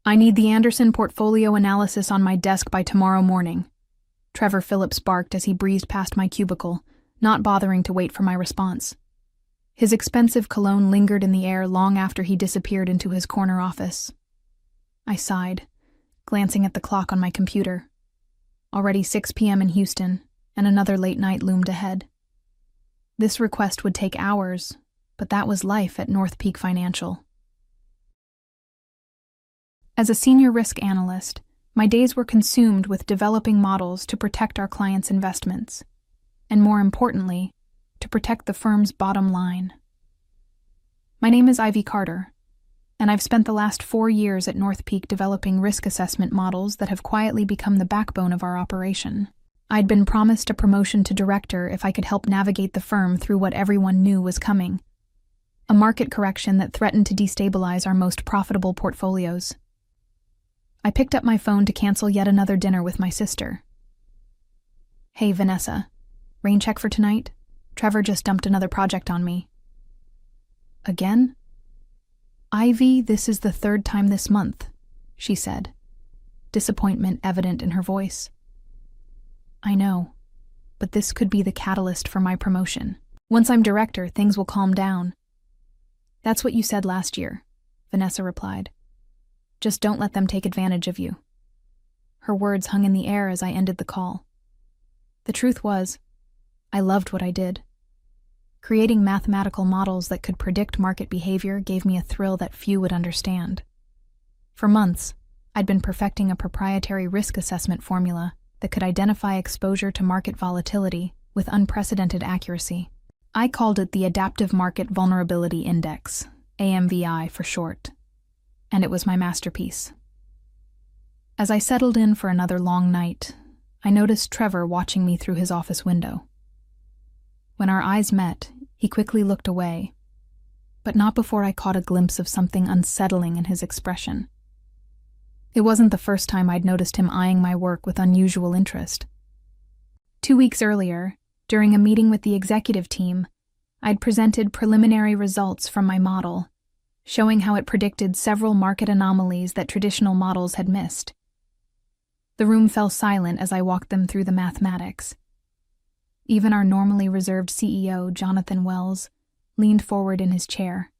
I need the Anderson portfolio analysis on my desk by tomorrow morning, Trevor Phillips barked as he breezed past my cubicle, not bothering to wait for my response. His expensive cologne lingered in the air long after he disappeared into his corner office. I sighed, glancing at the clock on my computer. Already 6 p.m. in Houston, and another late night loomed ahead. This request would take hours, but that was life at North Peak Financial. As a senior risk analyst, my days were consumed with developing models to protect our clients' investments, and more importantly, to protect the firm's bottom line. My name is Ivy Carter, and I've spent the last 4 years at North Peak developing risk assessment models that have quietly become the backbone of our operation. I'd been promised a promotion to director if I could help navigate the firm through what everyone knew was coming, a market correction that threatened to destabilize our most profitable portfolios. I picked up my phone to cancel yet another dinner with my sister. "Hey, Vanessa, rain check for tonight? Trevor just dumped another project on me." "Again?" "Ivy, this is the 3rd time this month," she said, disappointment evident in her voice. "I know, but this could be the catalyst for my promotion. Once I'm director, things will calm down." "That's what you said last year," Vanessa replied. "Just don't let them take advantage of you." Her words hung in the air as I ended the call. The truth was, I loved what I did. Creating mathematical models that could predict market behavior gave me a thrill that few would understand. For months, I'd been perfecting a proprietary risk assessment formula that could identify exposure to market volatility with unprecedented accuracy. I called it the Adaptive Market Vulnerability Index, AMVI for short, and it was my masterpiece. As I settled in for another long night, I noticed Trevor watching me through his office window. When our eyes met, he quickly looked away, but not before I caught a glimpse of something unsettling in his expression. It wasn't the first time I'd noticed him eyeing my work with unusual interest. 2 weeks earlier, during a meeting with the executive team, I'd presented preliminary results from my model, showing how it predicted several market anomalies that traditional models had missed. The room fell silent as I walked them through the mathematics. Even our normally reserved CEO, Jonathan Wells, leaned forward in his chair.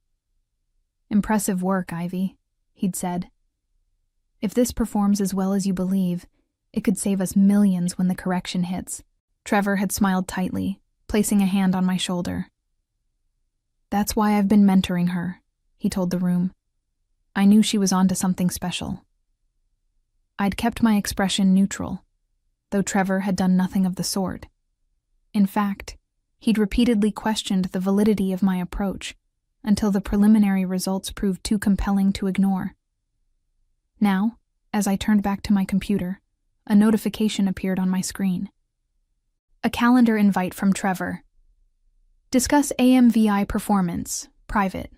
"Impressive work, Ivy," he'd said. "If this performs as well as you believe, it could save us millions when the correction hits." Trevor had smiled tightly, placing a hand on my shoulder. "That's why I've been mentoring her," he told the room. "I knew she was onto something special." I'd kept my expression neutral, though Trevor had done nothing of the sort. In fact, he'd repeatedly questioned the validity of my approach until the preliminary results proved too compelling to ignore. Now, as I turned back to my computer, a notification appeared on my screen. A calendar invite from Trevor. "Discuss AMVI performance, private.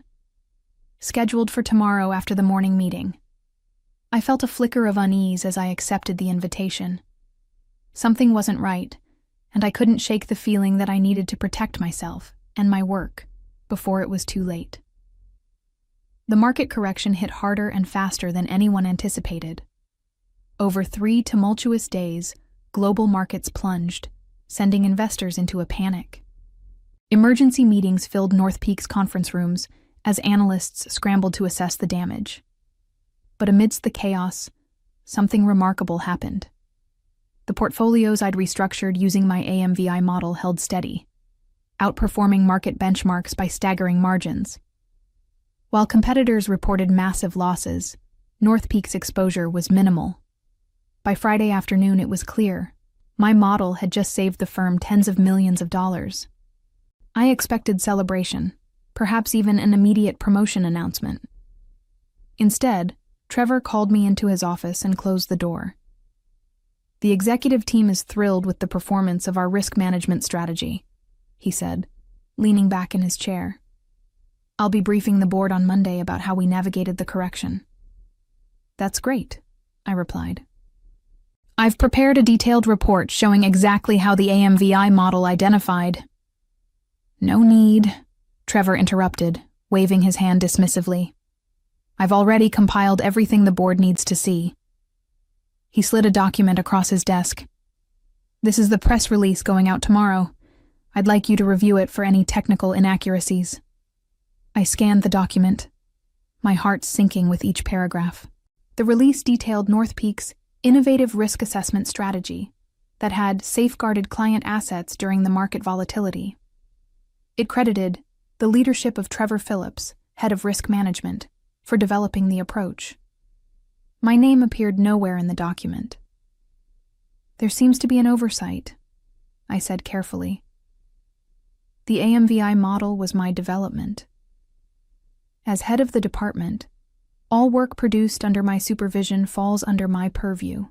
Scheduled for tomorrow after the morning meeting." I felt a flicker of unease as I accepted the invitation. Something wasn't right, and I couldn't shake the feeling that I needed to protect myself and my work before it was too late. The market correction hit harder and faster than anyone anticipated. Over 3 tumultuous days, global markets plunged, sending investors into a panic. Emergency meetings filled North Peak's conference rooms as analysts scrambled to assess the damage. But amidst the chaos, something remarkable happened. The portfolios I'd restructured using my AMVI model held steady, outperforming market benchmarks by staggering margins. While competitors reported massive losses, North Peak's exposure was minimal. By Friday afternoon, it was clear. My model had just saved the firm tens of millions of dollars. I expected celebration, perhaps even an immediate promotion announcement. Instead, Trevor called me into his office and closed the door. "The executive team is thrilled with the performance of our risk management strategy," he said, leaning back in his chair. "I'll be briefing the board on Monday about how we navigated the correction." "That's great," I replied. "I've prepared a detailed report showing exactly how the AMVI model identified—" "No need," Trevor interrupted, waving his hand dismissively. I've already compiled everything the board needs to see. He slid a document across his desk. This is the press release going out tomorrow. I'd like you to review it for any technical inaccuracies. I scanned the document, my heart sinking with each paragraph. The release detailed North Peak's innovative risk assessment strategy that had safeguarded client assets during the market volatility. It credited the leadership of Trevor Phillips, head of risk management, for developing the approach. My name appeared nowhere in the document. There seems to be an oversight, I said carefully. The AMVI model was my development. As head of the department, all work produced under my supervision falls under my purview.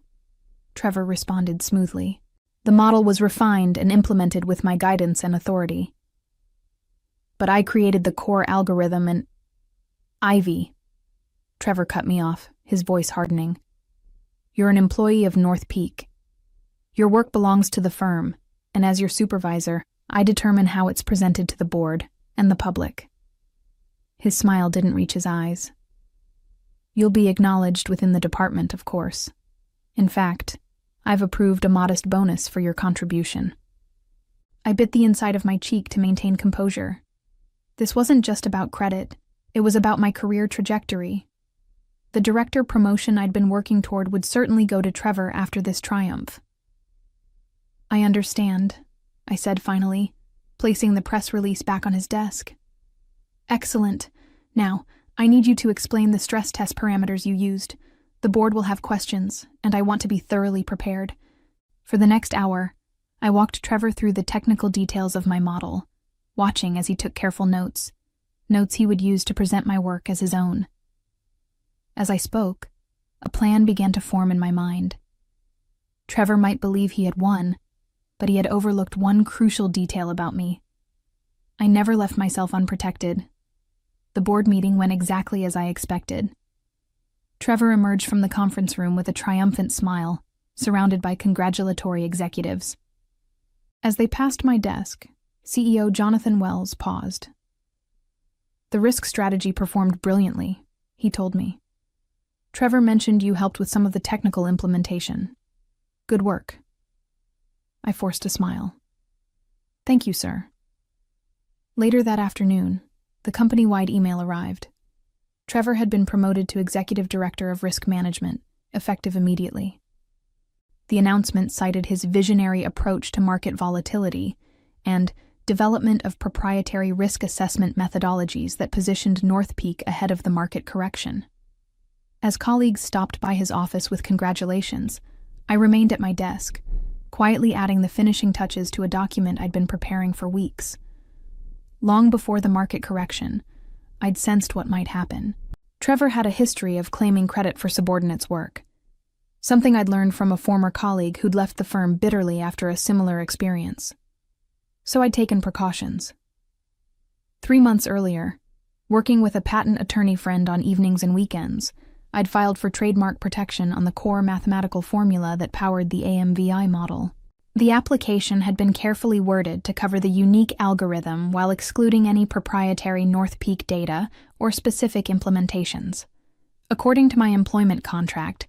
Trevor responded smoothly. The model was refined and implemented with my guidance and authority. But I created the core algorithm and... Ivy. Trevor cut me off, his voice hardening. You're an employee of North Peak. Your work belongs to the firm, and as your supervisor, I determine how it's presented to the board and the public. His smile didn't reach his eyes. You'll be acknowledged within the department, of course. In fact, I've approved a modest bonus for your contribution. I bit the inside of my cheek to maintain composure. This wasn't just about credit, it was about my career trajectory. The director promotion I'd been working toward would certainly go to Trevor after this triumph. I understand, I said finally, placing the press release back on his desk. Excellent. Now, I need you to explain the stress test parameters you used. The board will have questions, and I want to be thoroughly prepared. For the next hour, I walked Trevor through the technical details of my model, watching as he took careful notes he would use to present my work as his own. As I spoke, a plan began to form in my mind. Trevor might believe he had won, but he had overlooked one crucial detail about me. I never left myself unprotected. The board meeting went exactly as I expected. Trevor emerged from the conference room with a triumphant smile, surrounded by congratulatory executives. As they passed my desk, CEO Jonathan Wells paused. The risk strategy performed brilliantly, he told me. Trevor mentioned you helped with some of the technical implementation. Good work. I forced a smile. Thank you, sir. Later that afternoon, the company-wide email arrived. Trevor had been promoted to Executive Director of Risk Management, effective immediately. The announcement cited his visionary approach to market volatility and development of proprietary risk assessment methodologies that positioned North Peak ahead of the market correction. As colleagues stopped by his office with congratulations, I remained at my desk, quietly adding the finishing touches to a document I'd been preparing for weeks. Long before the market correction, I'd sensed what might happen. Trevor had a history of claiming credit for subordinates' work, something I'd learned from a former colleague who'd left the firm bitterly after a similar experience. So I'd taken precautions. 3 months earlier, working with a patent attorney friend on evenings and weekends, I'd filed for trademark protection on the core mathematical formula that powered the AMVI model. The application had been carefully worded to cover the unique algorithm while excluding any proprietary North Peak data or specific implementations. According to my employment contract,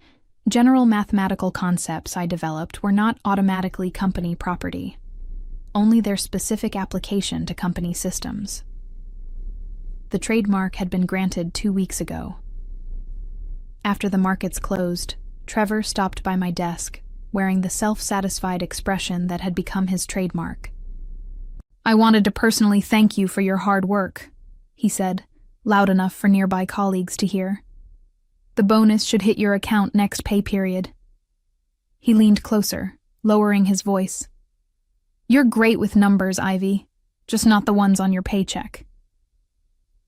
general mathematical concepts I developed were not automatically company property, only their specific application to company systems. The trademark had been granted 2 weeks ago. After the markets closed, Trevor stopped by my desk, wearing the self-satisfied expression that had become his trademark. I wanted to personally thank you for your hard work, he said, loud enough for nearby colleagues to hear. The bonus should hit your account next pay period. He leaned closer, lowering his voice. You're great with numbers, Ivy, just not the ones on your paycheck.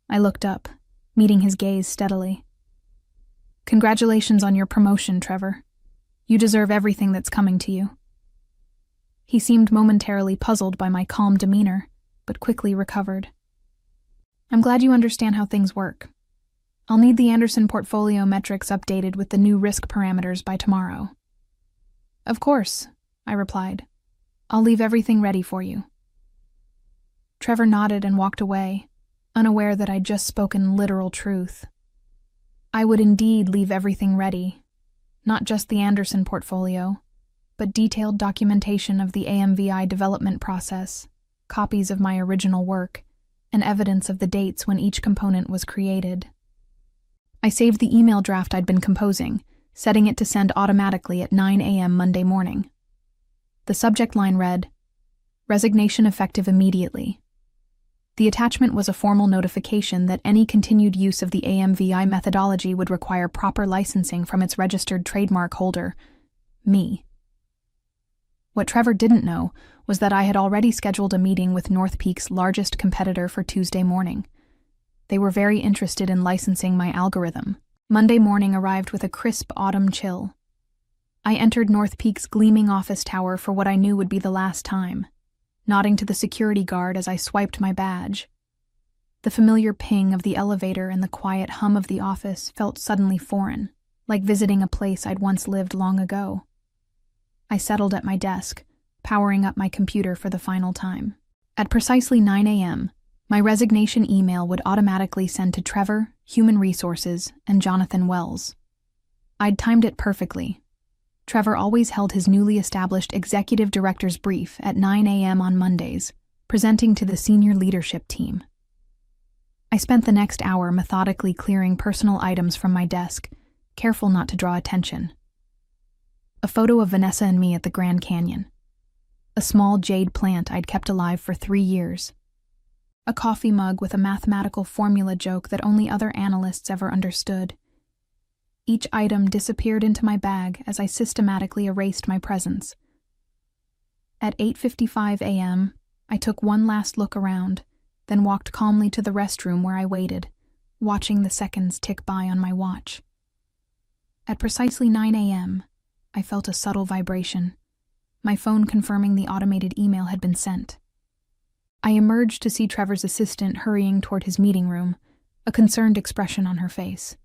I looked up, meeting his gaze steadily. Congratulations on your promotion, Trevor. You deserve everything that's coming to you. He seemed momentarily puzzled by my calm demeanor, but quickly recovered. I'm glad you understand how things work. I'll need the Anderson portfolio metrics updated with the new risk parameters by tomorrow. Of course, I replied. I'll leave everything ready for you. Trevor nodded and walked away, unaware that I'd just spoken literal truth. I would indeed leave everything ready, not just the Anderson portfolio, but detailed documentation of the AMVI development process, copies of my original work, and evidence of the dates when each component was created. I saved the email draft I'd been composing, setting it to send automatically at 9 a.m. Monday morning. The subject line read, "Resignation effective immediately." The attachment was a formal notification that any continued use of the AMVI methodology would require proper licensing from its registered trademark holder, me. What Trevor didn't know was that I had already scheduled a meeting with North Peak's largest competitor for Tuesday morning. They were very interested in licensing my algorithm. Monday morning arrived with a crisp autumn chill. I entered North Peak's gleaming office tower for what I knew would be the last time, nodding to the security guard as I swiped my badge. The familiar ping of the elevator and the quiet hum of the office felt suddenly foreign, like visiting a place I'd once lived long ago. I settled at my desk, powering up my computer for the final time. At precisely 9 a.m., my resignation email would automatically send to Trevor, Human Resources, and Jonathan Wells. I'd timed it perfectly. Trevor always held his newly established executive director's brief at 9 a.m. on Mondays, presenting to the senior leadership team. I spent the next hour methodically clearing personal items from my desk, careful not to draw attention. A photo of Vanessa and me at the Grand Canyon. A small jade plant I'd kept alive for 3 years. A coffee mug with a mathematical formula joke that only other analysts ever understood. Each item disappeared into my bag as I systematically erased my presence. At 8:55 a.m., I took one last look around, then walked calmly to the restroom where I waited, watching the seconds tick by on my watch. At precisely 9 a.m., I felt a subtle vibration, my phone confirming the automated email had been sent. I emerged to see Trevor's assistant hurrying toward his meeting room, a concerned expression on her face.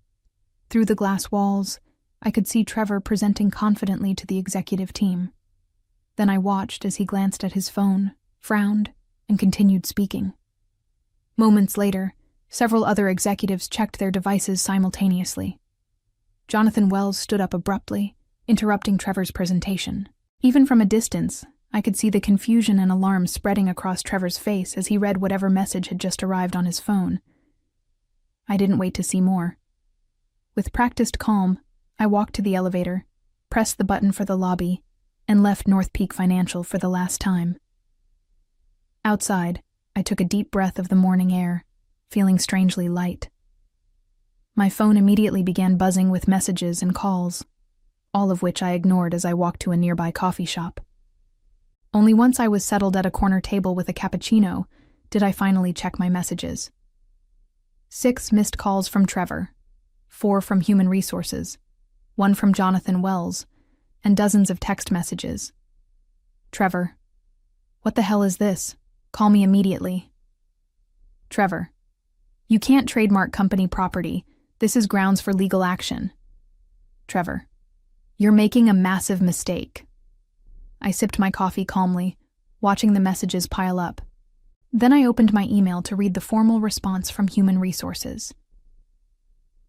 Through the glass walls, I could see Trevor presenting confidently to the executive team. Then I watched as he glanced at his phone, frowned, and continued speaking. Moments later, several other executives checked their devices simultaneously. Jonathan Wells stood up abruptly, interrupting Trevor's presentation. Even from a distance, I could see the confusion and alarm spreading across Trevor's face as he read whatever message had just arrived on his phone. I didn't wait to see more. With practiced calm, I walked to the elevator, pressed the button for the lobby, and left North Peak Financial for the last time. Outside, I took a deep breath of the morning air, feeling strangely light. My phone immediately began buzzing with messages and calls, all of which I ignored as I walked to a nearby coffee shop. Only once I was settled at a corner table with a cappuccino did I finally check my messages. 6 missed calls from Trevor, 4 from Human Resources, 1 from Jonathan Wells, and dozens of text messages. Trevor, what the hell is this? Call me immediately. Trevor, you can't trademark company property. This is grounds for legal action. Trevor, you're making a massive mistake. I sipped my coffee calmly, watching the messages pile up. Then I opened my email to read the formal response from Human Resources.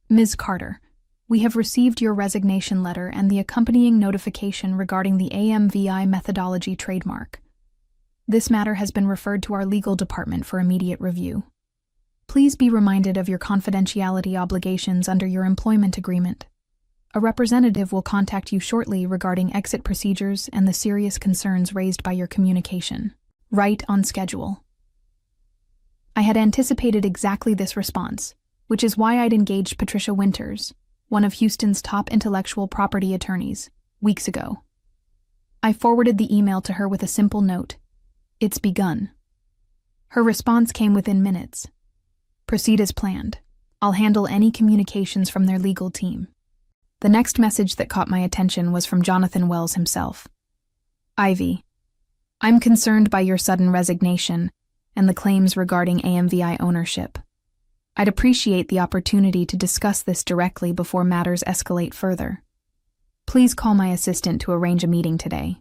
Ms. Carter, we have received your resignation letter and the accompanying notification regarding the AMVI methodology trademark. This matter has been referred to our legal department for immediate review. Please be reminded of your confidentiality obligations under your employment agreement. A representative will contact you shortly regarding exit procedures and the serious concerns raised by your communication. Right on schedule. I had anticipated exactly this response, which is why I'd engaged Patricia Winters, one of Houston's top intellectual property attorneys, weeks ago. I forwarded the email to her with a simple note. It's begun. Her response came within minutes. Proceed as planned. I'll handle any communications from their legal team. The next message that caught my attention was from Jonathan Wells himself. Ivy, I'm concerned by your sudden resignation and the claims regarding AMVI ownership. I'd appreciate the opportunity to discuss this directly before matters escalate further. Please call my assistant to arrange a meeting today.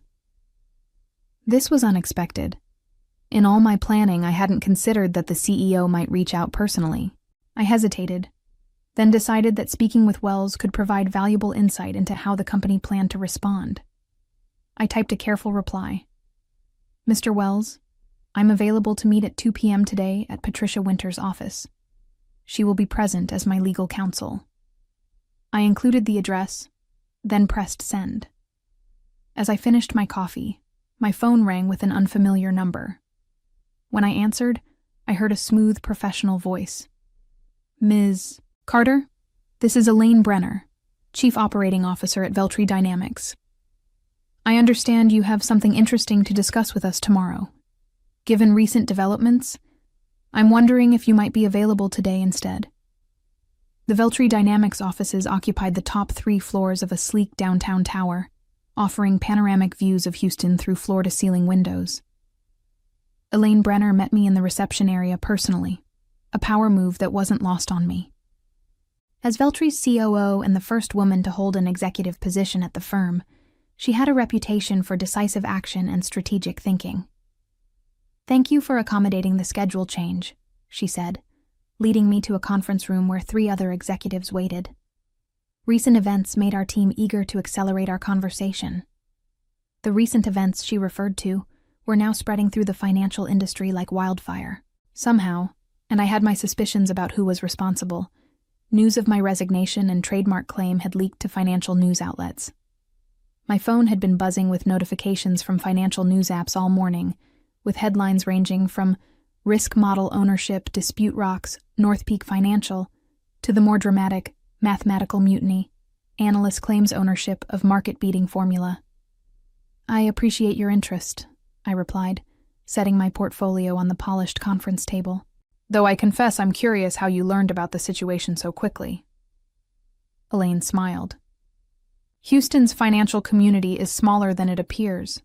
This was unexpected. In all my planning, I hadn't considered that the CEO might reach out personally. I hesitated. then decided that speaking with Wells could provide valuable insight into how the company planned to respond. I typed a careful reply. Mr. Wells, I'm available to meet at 2 p.m. today at Patricia Winter's office. She will be present as my legal counsel. I included the address, then pressed send. As I finished my coffee, my phone rang with an unfamiliar number. When I answered, I heard a smooth, professional voice. Ms. Carter, this is Elaine Brenner, Chief Operating Officer at Veltri Dynamics. I understand you have something interesting to discuss with us tomorrow. Given recent developments, I'm wondering if you might be available today instead. The Veltri Dynamics offices occupied the top 3 floors of a sleek downtown tower, offering panoramic views of Houston through floor-to-ceiling windows. Elaine Brenner met me in the reception area personally, a power move that wasn't lost on me. As Veltri's COO and the first woman to hold an executive position at the firm, she had a reputation for decisive action and strategic thinking. Thank you for accommodating the schedule change, she said, leading me to a conference room where 3 other executives waited. Recent events made our team eager to accelerate our conversation. The recent events she referred to were now spreading through the financial industry like wildfire. Somehow, and I had my suspicions about who was responsible, news of my resignation and trademark claim had leaked to financial news outlets. My phone had been buzzing with notifications from financial news apps all morning, with headlines ranging from Risk Model Ownership Dispute Rocks North Peak Financial to the more dramatic Mathematical Mutiny, Analyst Claims Ownership of Market-Beating Formula. I appreciate your interest, I replied, setting my portfolio on the polished conference table. Though I confess I'm curious how you learned about the situation so quickly. Elaine smiled. Houston's financial community is smaller than it appears.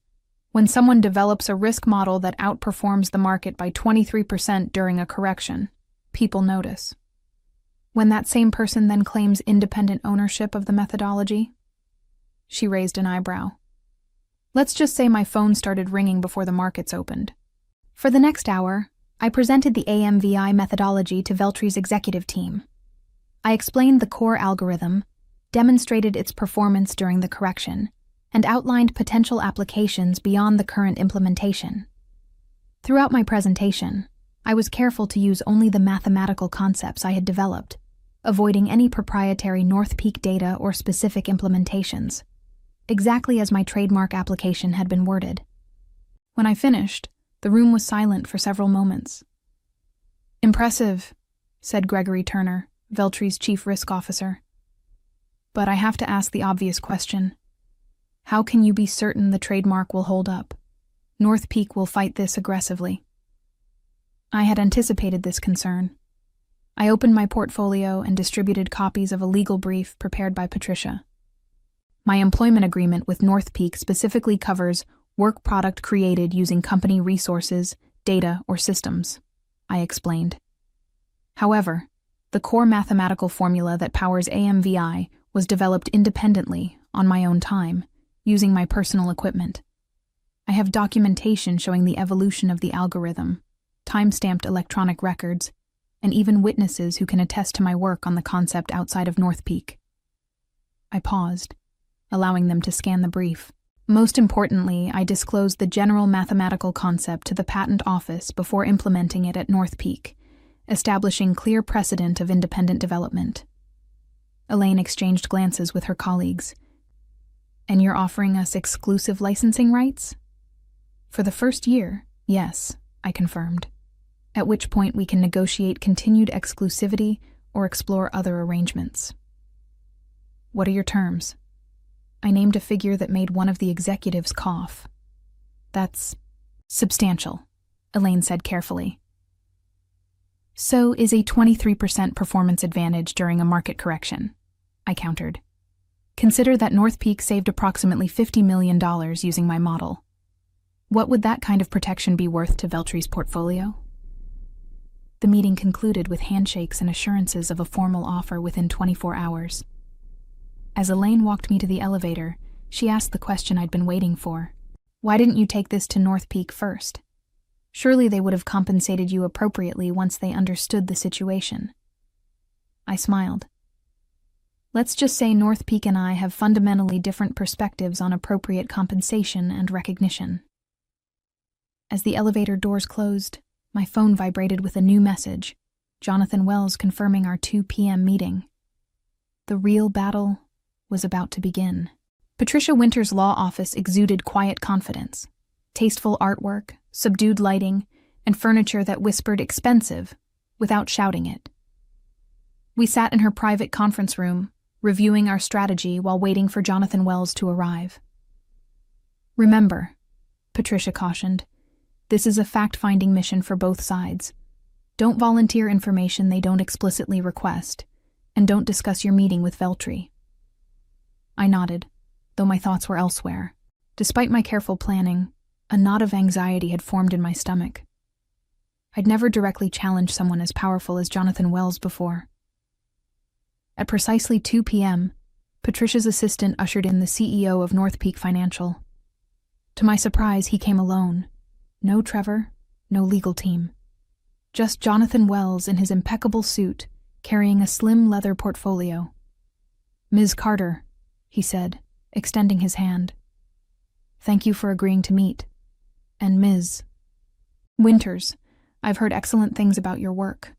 When someone develops a risk model that outperforms the market by 23% during a correction, people notice. When that same person then claims independent ownership of the methodology? She raised an eyebrow. Let's just say my phone started ringing before the markets opened. For the next hour, I presented the AMVI methodology to Veltri's executive team. I explained the core algorithm, demonstrated its performance during the correction, and outlined potential applications beyond the current implementation. Throughout my presentation, I was careful to use only the mathematical concepts I had developed, avoiding any proprietary North Peak data or specific implementations, exactly as my trademark application had been worded. When I finished, the room was silent for several moments. Impressive, said Gregory Turner, Veltri's chief risk officer. But I have to ask the obvious question. How can you be certain the trademark will hold up? North Peak will fight this aggressively. I had anticipated this concern. I opened my portfolio and distributed copies of a legal brief prepared by Patricia. My employment agreement with North Peak specifically covers work product created using company resources, data, or systems, I explained. However, the core mathematical formula that powers AMVI was developed independently, on my own time, using my personal equipment. I have documentation showing the evolution of the algorithm, time-stamped electronic records, and even witnesses who can attest to my work on the concept outside of North Peak. I paused, allowing them to scan the brief. Most importantly, I disclosed the general mathematical concept to the patent office before implementing it at North Peak, establishing clear precedent of independent development. Elaine exchanged glances with her colleagues. And you're offering us exclusive licensing rights? For the first year, yes, I confirmed, at which point we can negotiate continued exclusivity or explore other arrangements. What are your terms? I named a figure that made one of the executives cough. That's substantial, Elaine said carefully. So is a 23% performance advantage during a market correction, I countered. Consider that North Peak saved approximately $50 million using my model. What would that kind of protection be worth to Veltri's portfolio? The meeting concluded with handshakes and assurances of a formal offer within 24 hours. As Elaine walked me to the elevator, she asked the question I'd been waiting for. Why didn't you take this to North Peak first? Surely they would have compensated you appropriately once they understood the situation. I smiled, Let's just say North Peak and I have fundamentally different perspectives on appropriate compensation and recognition. As the elevator doors closed, my phone vibrated with a new message, Jonathan Wells confirming our 2 p.m. meeting. The real battle was about to begin. Patricia Winter's law office exuded quiet confidence, tasteful artwork, subdued lighting, and furniture that whispered expensive without shouting it. We sat in her private conference room, reviewing our strategy while waiting for Jonathan Wells to arrive. Remember, Patricia cautioned, this is a fact-finding mission for both sides. Don't volunteer information they don't explicitly request, and don't discuss your meeting with Veltri. I nodded, though my thoughts were elsewhere. Despite my careful planning, a knot of anxiety had formed in my stomach. I'd never directly challenged someone as powerful as Jonathan Wells before. At precisely 2 p.m., Patricia's assistant ushered in the CEO of North Peak Financial. To my surprise, he came alone. No Trevor, no legal team. Just Jonathan Wells in his impeccable suit, carrying a slim leather portfolio. "Ms. Carter," he said, extending his hand. "Thank you for agreeing to meet. And Ms. Winters, I've heard excellent things about your work."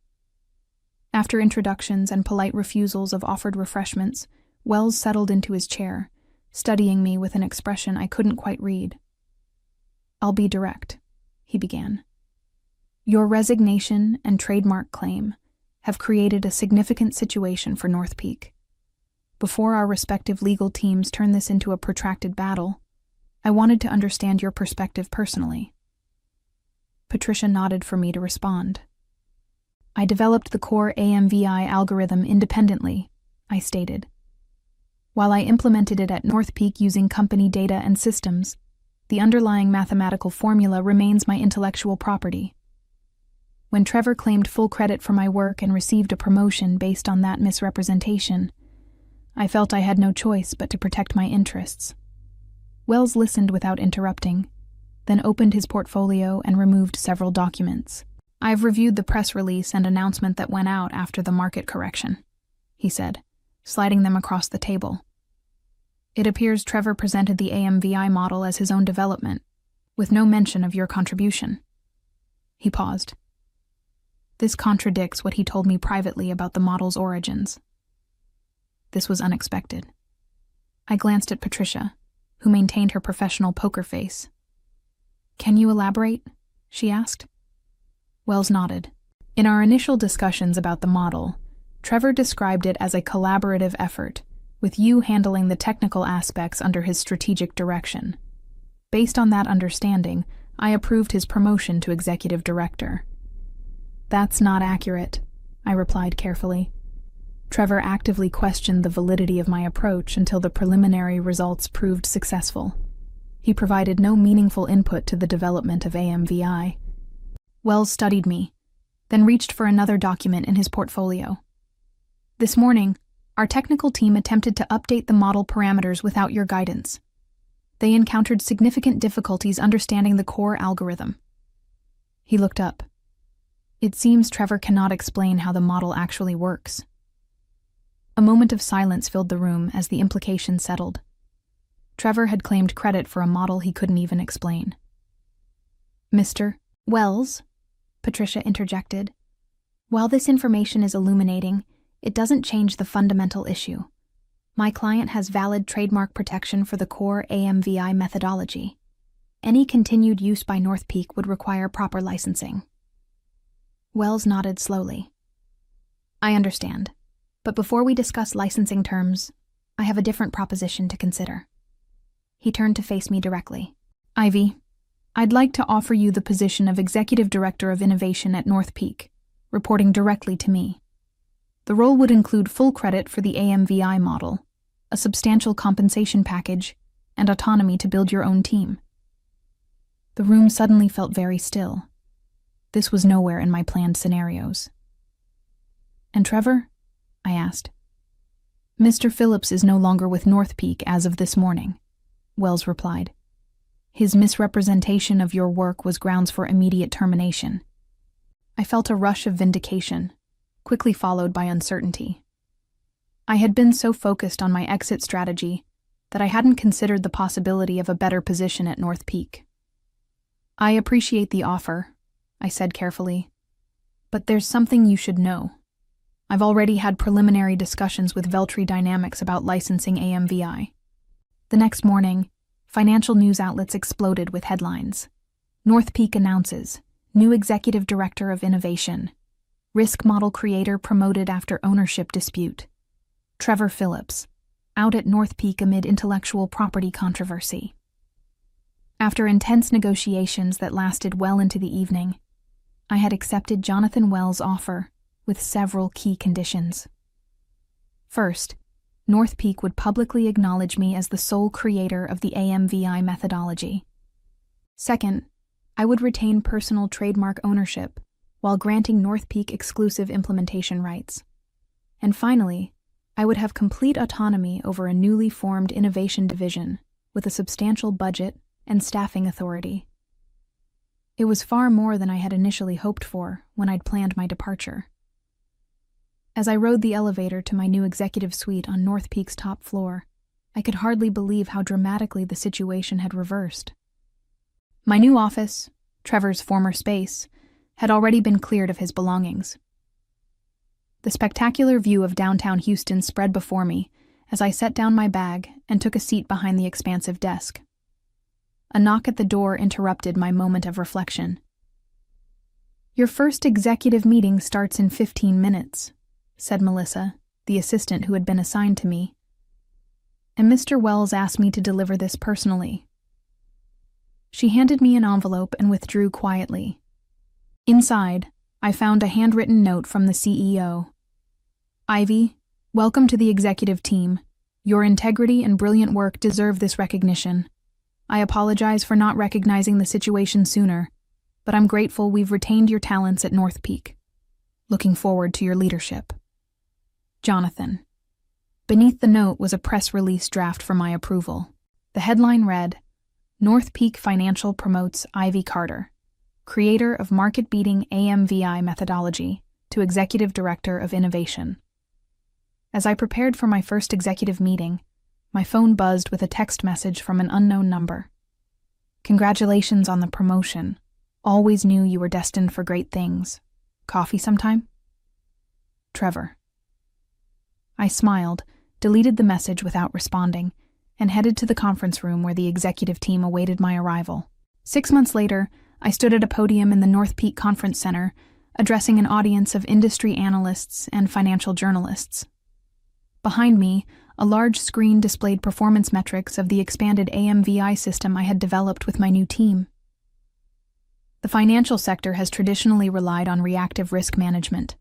After introductions and polite refusals of offered refreshments, Wells settled into his chair, studying me with an expression I couldn't quite read. "I'll be direct," he began. "Your resignation and trademark claim have created a significant situation for North Peak. Before our respective legal teams turn this into a protracted battle, I wanted to understand your perspective personally." Patricia nodded for me to respond. "I developed the core AMVI algorithm independently," I stated. "While I implemented it at North Peak using company data and systems, the underlying mathematical formula remains my intellectual property. When Trevor claimed full credit for my work and received a promotion based on that misrepresentation, I felt I had no choice but to protect my interests." Wells listened without interrupting, then opened his portfolio and removed several documents. "I've reviewed the press release and announcement that went out after the market correction," he said, sliding them across the table. "It appears Trevor presented the AMVI model as his own development, with no mention of your contribution." He paused. "This contradicts what he told me privately about the model's origins." This was unexpected. I glanced at Patricia, who maintained her professional poker face. "Can you elaborate?" she asked. Wells nodded. "In our initial discussions about the model, Trevor described it as a collaborative effort, with you handling the technical aspects under his strategic direction. Based on that understanding, I approved his promotion to executive director." "That's not accurate," I replied carefully. "Trevor actively questioned the validity of my approach until the preliminary results proved successful. He provided no meaningful input to the development of AMVI." Wells studied me, then reached for another document in his portfolio. "This morning, our technical team attempted to update the model parameters without your guidance. They encountered significant difficulties understanding the core algorithm." He looked up. "It seems Trevor cannot explain how the model actually works." A moment of silence filled the room as the implication settled. Trevor had claimed credit for a model he couldn't even explain. "Mr. Wells," Patricia interjected, "while this information is illuminating, it doesn't change the fundamental issue. My client has valid trademark protection for the core AMVI methodology. Any continued use by North Peak would require proper licensing." Wells nodded slowly. "I understand, but before we discuss licensing terms, I have a different proposition to consider." He turned to face me directly. "Ivy, I'd like to offer you the position of Executive Director of Innovation at North Peak, reporting directly to me. The role would include full credit for the AMVI model, a substantial compensation package, and autonomy to build your own team." The room suddenly felt very still. This was nowhere in my planned scenarios. "And Trevor?" I asked. "Mr. Phillips is no longer with North Peak as of this morning," Wells replied. "His misrepresentation of your work was grounds for immediate termination." I felt a rush of vindication, quickly followed by uncertainty. I had been so focused on my exit strategy that I hadn't considered the possibility of a better position at North Peak. "I appreciate the offer," I said carefully, "but there's something you should know. I've already had preliminary discussions with Veltri Dynamics about licensing AMVI." The next morning, financial news outlets exploded with headlines. North Peak announces, new executive director of innovation. Risk model creator promoted after ownership dispute. Trevor Phillips, out at North Peak amid intellectual property controversy. After intense negotiations that lasted well into the evening, I had accepted Jonathan Wells' offer with several key conditions. First, North Peak would publicly acknowledge me as the sole creator of the AMVI methodology. Second, I would retain personal trademark ownership while granting North Peak exclusive implementation rights. And finally, I would have complete autonomy over a newly formed innovation division with a substantial budget and staffing authority. It was far more than I had initially hoped for when I'd planned my departure. As I rode the elevator to my new executive suite on North Peak's top floor, I could hardly believe how dramatically the situation had reversed. My new office, Trevor's former space, had already been cleared of his belongings. The spectacular view of downtown Houston spread before me as I set down my bag and took a seat behind the expansive desk. A knock at the door interrupted my moment of reflection. "Your first executive meeting starts in 15 minutes, said Melissa, the assistant who had been assigned to me. "And Mr. Wells asked me to deliver this personally." She handed me an envelope and withdrew quietly. Inside, I found a handwritten note from the CEO. "Ivy, welcome to the executive team. Your integrity and brilliant work deserve this recognition. I apologize for not recognizing the situation sooner, but I'm grateful we've retained your talents at North Peak. Looking forward to your leadership. Jonathan." Beneath the note was a press release draft for my approval. The headline read, "North Peak Financial promotes Ivy Carter, creator of market-beating AMVI methodology, to Executive Director of Innovation." As I prepared for my first executive meeting, my phone buzzed with a text message from an unknown number. "Congratulations on the promotion. Always knew you were destined for great things. Coffee sometime? Trevor." I smiled, deleted the message without responding, and headed to the conference room where the executive team awaited my arrival. 6 months later, I stood at a podium in the North Peak Conference Center, addressing an audience of industry analysts and financial journalists. Behind me, a large screen displayed performance metrics of the expanded AMVI system I had developed with my new team. "The financial sector has traditionally relied on reactive risk management,"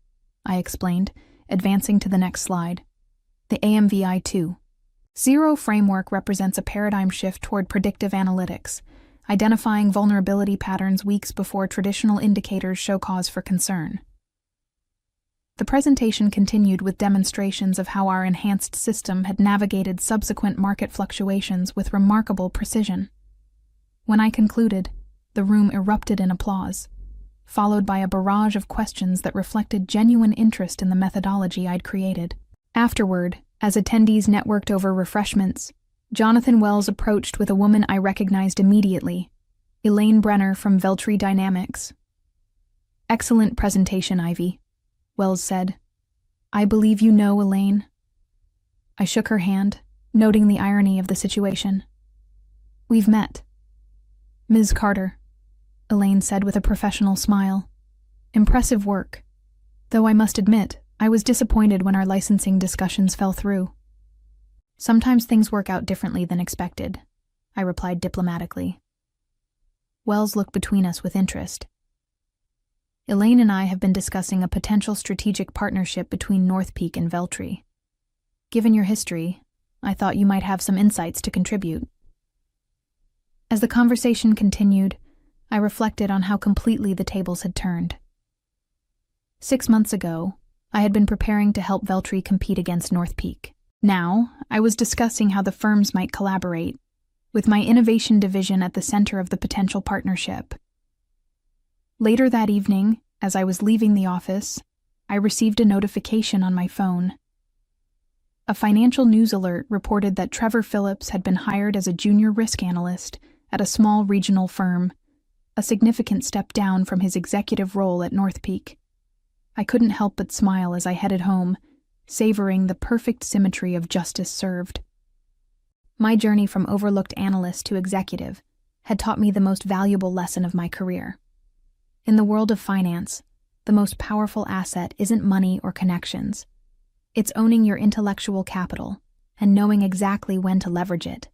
I explained, advancing to the next slide. "The AMVI 2.0 framework represents a paradigm shift toward predictive analytics, identifying vulnerability patterns weeks before traditional indicators show cause for concern." The presentation continued with demonstrations of how our enhanced system had navigated subsequent market fluctuations with remarkable precision. When I concluded, the room erupted in applause, followed by a barrage of questions that reflected genuine interest in the methodology I'd created. Afterward, as attendees networked over refreshments, Jonathan Wells approached with a woman I recognized immediately, Elaine Brenner from Veltri Dynamics. "Excellent presentation, Ivy," Wells said. "I believe you know Elaine." I shook her hand, noting the irony of the situation. "We've met." "Ms. Carter," Elaine said with a professional smile. "Impressive work. Though I must admit, I was disappointed when our licensing discussions fell through." "Sometimes things work out differently than expected," I replied diplomatically. Wells looked between us with interest. "Elaine and I have been discussing a potential strategic partnership between North Peak and Veltri. Given your history, I thought you might have some insights to contribute." As the conversation continued, I reflected on how completely the tables had turned. 6 months ago, I had been preparing to help Veltri compete against North Peak. Now, I was discussing how the firms might collaborate, with my innovation division at the center of the potential partnership. Later that evening, as I was leaving the office, I received a notification on my phone. A financial news alert reported that Trevor Phillips had been hired as a junior risk analyst at a small regional firm, a significant step down from his executive role at North Peak. I couldn't help but smile as I headed home, savoring the perfect symmetry of justice served. My journey from overlooked analyst to executive had taught me the most valuable lesson of my career. In the world of finance, the most powerful asset isn't money or connections. It's owning your intellectual capital and knowing exactly when to leverage it.